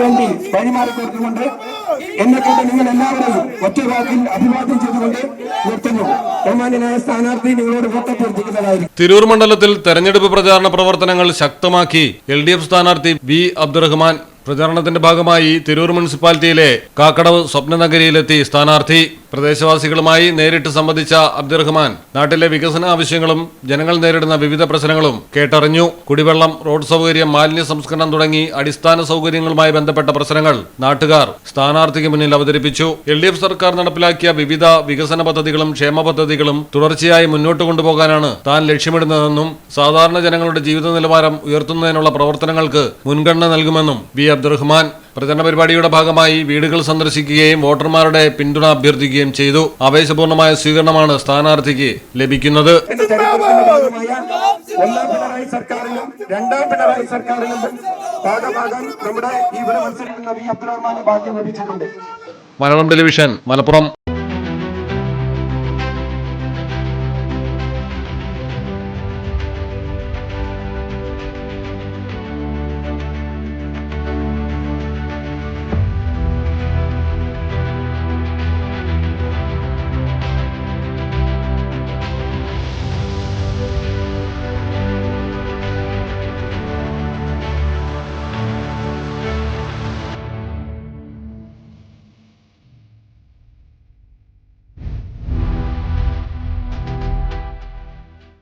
വേണ്ടി വഴിമാറിക്കൊടുത്തുകൊണ്ട് എന്നെ കൊണ്ട് നിങ്ങൾ എല്ലാവരെയും ഒറ്റവാക്കിൽ അഭിവാദ്യം ചെയ്തുകൊണ്ട് നിർത്തുന്നു. ബഹുമാന്യനായ സ്ഥാനാർത്ഥി നിങ്ങളോട് വോട്ടഭ്യർത്ഥിക്കുന്നതായിരിക്കും. തിരൂർ മണ്ഡലത്തിൽ തെരഞ്ഞെടുപ്പ് പ്രചാരണ പ്രവർത്തനങ്ങൾ ശക്തമാക്കി LDF സ്ഥാനാർത്ഥി B. അബ്ദുറഹ്മാൻ. പ്രചാരണത്തിന്റെ ഭാഗമായി തിരൂർ മുനിസിപ്പാലിറ്റിയിലെ കാക്കടവ് സ്വപ്നനഗരിയിലെത്തി സ്ഥാനാർത്ഥി. പ്രദേശവാസികളുമായി നേരിട്ട് സംവദിച്ച അബ്ദുറഹ്മാൻ നാട്ടിലെ വികസന ആവശ്യങ്ങളും ജനങ്ങൾ നേരിടുന്ന വിവിധ പ്രശ്നങ്ങളും കേട്ടറിഞ്ഞു. കുടിവെള്ളം, റോഡ് സൗകര്യം, മാലിന്യ സംസ്കരണം തുടങ്ങി അടിസ്ഥാന സൗകര്യങ്ങളുമായി ബന്ധപ്പെട്ട പ്രശ്നങ്ങൾ നാട്ടുകാർ സ്ഥാനാർത്ഥിക്ക് മുന്നിൽ അവതരിപ്പിച്ചു. LDF സർക്കാർ നടപ്പിലാക്കിയ വിവിധ വികസന പദ്ധതികളും ക്ഷേമ പദ്ധതികളും തുടർച്ചയായി മുന്നോട്ട് കൊണ്ടുപോകാനാണ് താൻ ലക്ഷ്യമിടുന്നതെന്നും സാധാരണ ജനങ്ങളുടെ ജീവിത നിലവാരം ഉയർത്തുന്നതിനുള്ള പ്രവർത്തനങ്ങൾക്ക് മുൻഗണന നൽകുമെന്നും B. അബ്ദുറഹ്മാൻ പ്രചരണ പരിപാടിയുടെ ഭാഗമായി വീടുകൾ സന്ദർശിക്കുകയും വോട്ടർമാരുടെ പിന്തുണ അഭ്യർത്ഥിക്കുകയും ചെയ്തു. ആവേശപൂർണമായ സ്വീകരണമാണ് സ്ഥാനാർത്ഥിക്ക് ലഭിക്കുന്നത്. ഒന്നാം പിണറായി സർക്കാരിലും രണ്ടാം പിണറായി സർക്കാരിലും ഭാഗമാകാൻ നമ്മുടെ ഇവിടെ മത്സരിക്കുന്ന B. അബ്ദുറഹ്മാന് ഭാഗ്യം ലഭിച്ചിട്ടുണ്ട്. മലയാളം ടെലിവിഷൻ, മലപ്പുറം.